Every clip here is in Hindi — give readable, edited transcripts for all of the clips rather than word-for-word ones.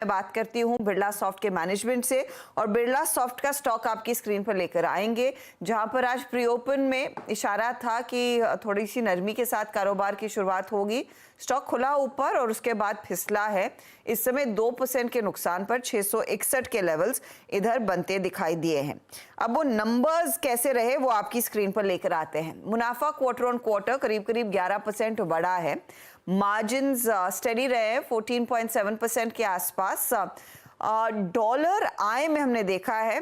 मैं बात करती हूँ बिरला सॉफ्ट के मैनेजमेंट से और बिरला सॉफ्ट का स्टॉक आपकी स्क्रीन पर लेकर आएंगे, जहां पर आज प्री ओपन में इशारा था कि थोड़ी सी नरमी के साथ कारोबार की शुरुआत होगी। स्टॉक खुला ऊपर और उसके बाद फिसला है। इस समय 2% के नुकसान पर 661 के लेवल्स इधर बनते दिखाई दिए हैं। अब वो नंबर्स कैसे रहे वो आपकी स्क्रीन पर लेकर आते हैं। मुनाफा क्वार्टर ऑन क्वार्टर करीब करीब 11% बढ़ा है। मार्जिन्स स्टेडी रहे हैं 14.7% के आसपास। डॉलर आय में हमने देखा है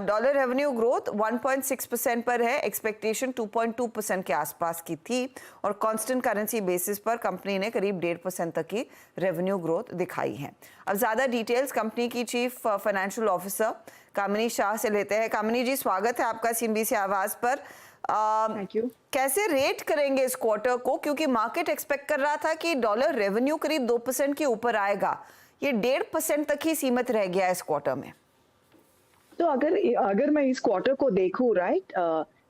डॉलर रेवेन्यू ग्रोथ 1.6% पर है, एक्सपेक्टेशन 2.2% के आसपास की थी और कांस्टेंट करेंसी बेसिस पर कंपनी ने करीब 1.5% तक की रेवेन्यू ग्रोथ दिखाई है। अब ज्यादा डिटेल्स कंपनी की चीफ फाइनेंशियल ऑफिसर कामिनी शाह से लेते हैं। कामिनी जी, स्वागत है आपका CNBC आवाज पर। Thank you. कैसे रेट करेंगे इस क्वार्टर को, क्योंकि मार्केट एक्सपेक्ट कर रहा था कि डॉलर रेवेन्यू करीब 2% के ऊपर आएगा, ये 1.5% तक ही सीमित रह गया इस क्वार्टर में। तो अगर मैं इस क्वार्टर को देखूं, right,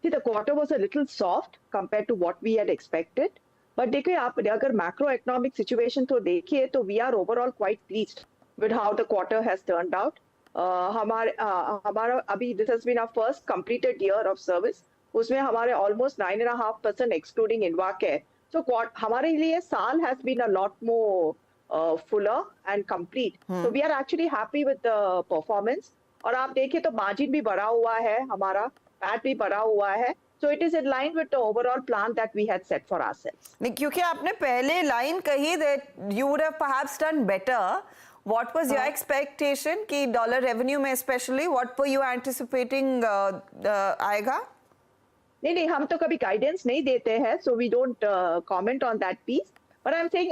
the quarter was a little soft compare to what we had expected, but देखिए आप अगर मैक्रो इकोनॉमिक सिचुएशन तो देखिए तो we are overall quite pleased with how the quarter has turned out. हमारा अभी this has been our first completed year of service, उसमें हमारे ऑलमोस्ट 9.5% एक्सक्लूडिंग इनवाक है। सो हमारे लिए साल has been a lot more fuller and complete. So we are actually happy with the performance. और आप देखिए तो मार्जिन भी बढ़ा हुआ है, हमारा पैट भी बढ़ा हुआ है. So it is in line with the overall plan that we had set for ourselves. नहीं, क्योंकि आपने पहले लाइन कही that you would have perhaps done better. What was your expectation कि डॉलर रेवेन्यू में especially what were you anticipating आएगा? नहीं, हम तो कभी गाइडेंस नहीं देते हैं, so we don't comment on that piece. But I'm saying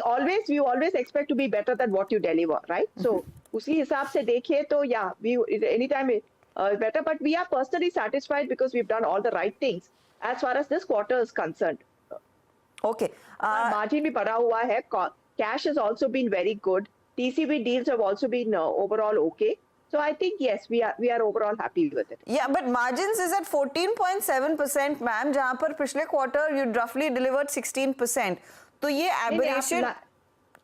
we always expect to be better than what you deliver, right? So उसी हिसाब से देखिए तो we anytime better, but we are personally satisfied because we've done all the right things as far as this quarter is concerned. Okay. Margin भी बढ़ा हुआ है, cash has also been very good, TCV deals have also been overall okay. So I think yes, we are overall happy with it. Yeah, but margins is at 14.7%, ma'am, जहाँ पर पिछले quarter you roughly delivered 16%. तो ये एबरेशन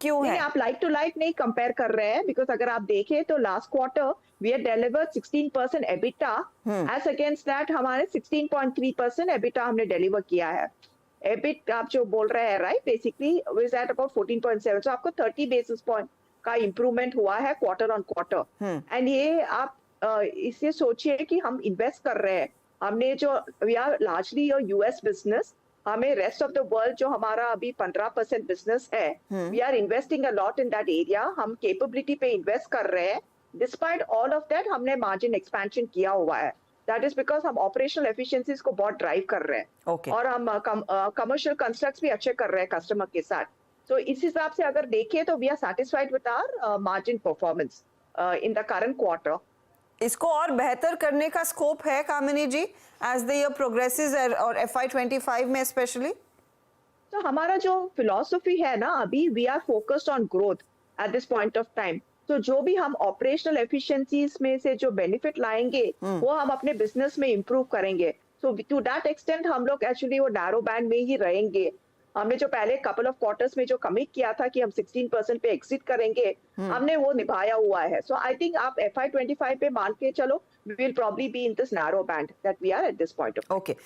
क्यों है? आप लाइक टू लाइक नहीं कंपेयर कर रहे हैं, बिकॉज अगर आप देखें तो last quarter we had delivered 16% EBITDA, as against that हमारे 16.3% एबिटा हमने डिलीवर किया है। एबिट आप जो बोल रहे हैं, right, basically is at about 14.7, सो आपको 30 बेसिस पॉइंट का इंप्रूवमेंट हुआ है क्वार्टर ऑन क्वार्टर। एंड ये आप इसे सोचिए कि हम इन्वेस्ट कर रहे हैं, हमने जो we are largely your US business, हमें रेस्ट ऑफ द वर्ल्ड जो हमारा अभी 15% बिजनेस है, we are investing a lot in that area, हम कैपेबिलिटी पे इन्वेस्ट कर रहे हैं। डिस्पाइट ऑल ऑफ दैट हमने मार्जिन एक्सपेंशन किया हुआ है, दैट इज बिकॉज हम ऑपरेशनल एफिशिएंसीज को बहुत ड्राइव कर रहे हैं। और हम कमर्शियल कंस्ट्रक्ट्स भी अच्छे कर रहे हैं कस्टमर के साथ। तो इस हिसाब से अगर देखें तो we are satisfied with our margin performance in the current quarter. इसको और बेहतर करने का स्कोप है Kamini ji as the year progresses और FY25 में स्पेशली? तो हमारा जो फिलॉसफी है ना, अभी we are focused on growth at this point of time. तो जो भी हम ऑपरेशनल एफिशिएंसीज में से जो बेनिफिट लाएंगे वो हम अपने बिजनेस में इंप्रूव करेंगे। सो टू दैट एक्सटेंट हम लोग एक्चुअली वो नैरो बैंड में ही रहेंगे। हमने जो पहले कपल ऑफ क्वार्टर्स में जो कमिट किया था कि हम 16% पे एग्जिट करेंगे, हमने वो निभाया हुआ है। सो आई थिंक आप FY25 पे मान के चलो, we will probably be in this narrow band that we are at this point of time. Okay.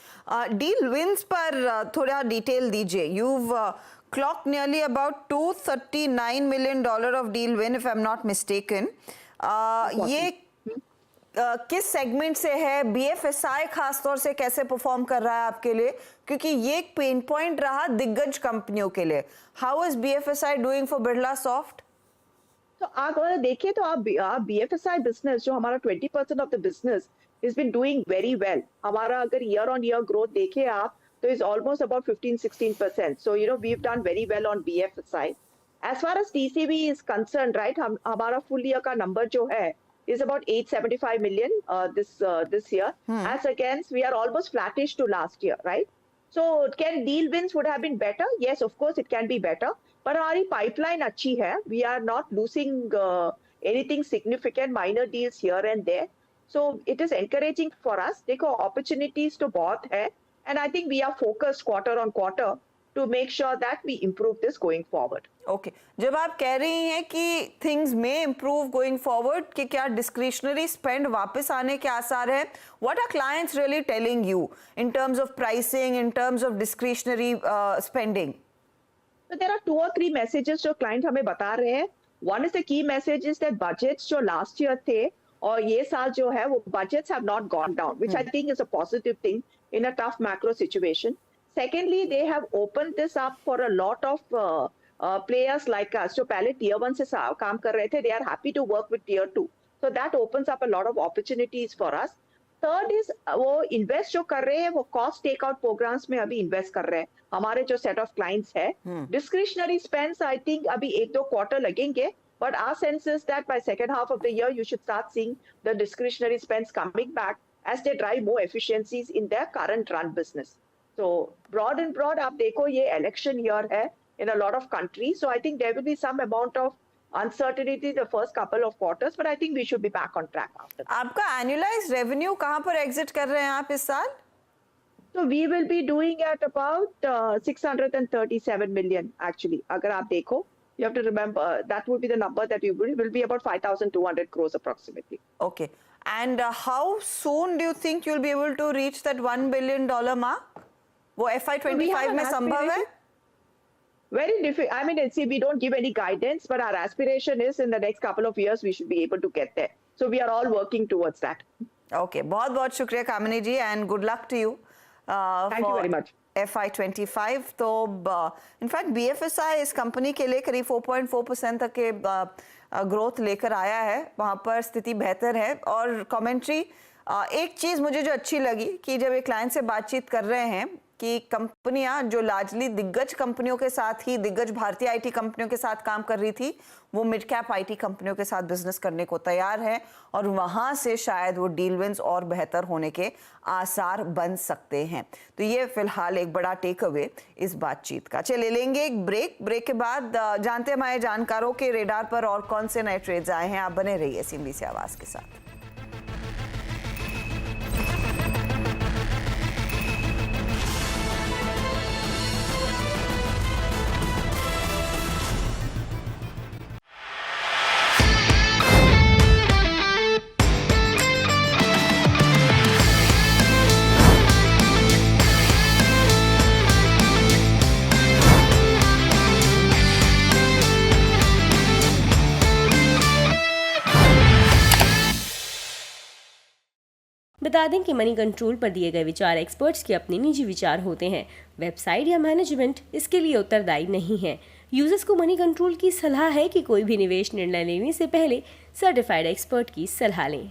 Deal wins पर थोड़ा डिटेल दीजिए। You've clocked nearly about $239 million of deal win if I'm not mistaken. ये किस सेगमेंट से है? BFSI खासतौर से कैसे परफॉर्म कर रहा है आपके लिए, क्योंकि ये एक पेन पॉइंट रहा दिग्गज कंपनियों के लिए। How is BFSI doing for Birla soft? तो आप अगर देखिए तो आप BFSI बिजनेस जो हमारा 20% of the business is been doing very well. हमारा अगर ईयर ऑन ईयर ग्रोथ देखे आप तो is almost about 15-16%। So you know we have done very well on BFSI। As far as TCV is concern, right, हमारा फुल ईयर का नंबर जो है is about 875 million this year, as against we are almost flattish to last year, right? So can deal wins would have been better? Yes, of course it can be better, but हमारी pipeline अच्छी है, we are not losing anything significant, minor deals here and there, so it is encouraging for us। देखो opportunities तो बहुत है, and I think we are focused quarter on quarter to make sure that we improve this going forward. Okay जब आप कह रही हैं कि थिंग्स में इम्प्रूव गोइंग फॉरवर्ड कि क्या डिस्क्रिशनरी स्पेंड वापस आने के आसार हैं, what are clients really telling you in terms of pricing, in terms of discretionary spending? So there are 2 or 3 messages जो client हमें बता रहे हैं. One is the key message is that budgets जो last year थे और ये साल जो है वो budgets have not gone down, which I think is a positive thing in a tough macro situation. Secondly, they have opened this up for a lot of players like us जो पहले tier 1 से काम कर रहे थे. They are happy to work with tier 2. So that opens up a lot of opportunities for us. Third is वो इन्वेस्ट जो कर रहे हैं वो कॉस्ट टेक आउट प्रोग्राम्स में अभी इन्वेस्ट कर रहे हैं हमारे जो सेट ऑफ क्लाइंट्स है. डिस्क्रिशनरी स्पेंड्स आई थिंक अभी 1-2 क्वार्टर लगेंगे, but our sense is that by second half of the year you should start seeing the discretionary spends coming back as they drive more efficiencies in their current run business. So broad आप देखो ये इलेक्शन ईयर है in a lot of countries, so I think there will be some amount of uncertainty the first couple of quarters, but I think we should be back on track after that. आपका एनुअलाइज्ड रेवेन्यू कहां पर एग्जिट कर रहे हैं आप इस साल? So we will be doing at about 637 million actually. अगर आप देखो, you have to remember that would be the number that you will be about 5,200 crores approximately. Okay. And how soon do you think you'll be able to reach that $1 billion mark? वो FY25 में संभव है? Very difficult. I mean, see, we don't give any guidance, but our aspiration is in the next couple of years we should be able to get there. So we are all working towards that. Okay, बहुत शुक्रिया कामिनी जी and good luck to you. Thank you very much. FY25 तो इनफैक्ट BFSI इस कंपनी के लिए करीब 4.4% तक के ग्रोथ लेकर आया है, वहाँ पर स्थिति बेहतर है. और कमेंट्री एक चीज़ मुझे जो अच्छी लगी कि जब एक क्लाइंट से बातचीत कर रहे हैं कि कंपनियां जो लार्जली दिग्गज कंपनियों के साथ ही दिग्गज भारतीय आईटी कंपनियों के साथ काम कर रही थी वो मिड कैप आईटी कंपनियों के साथ बिजनेस करने को तैयार है और वहां से शायद वो डील विंस और बेहतर होने के आसार बन सकते हैं. तो ये फिलहाल एक बड़ा टेक अवे इस बातचीत का. चले लेंगे एक ब्रेक के बाद जानते हैं हमारे जानकारों के रेडार पर और कौन से नए ट्रेड्स आए हैं. आप बने रहिए CNBC आवाज के साथ. बता दें कि मनी कंट्रोल पर दिए गए विचार एक्सपर्ट्स के अपने निजी विचार होते हैं. वेबसाइट या मैनेजमेंट इसके लिए उत्तरदायी नहीं है. यूजर्स को मनी कंट्रोल की सलाह है कि कोई भी निवेश निर्णय लेने से पहले सर्टिफाइड एक्सपर्ट की सलाह लें.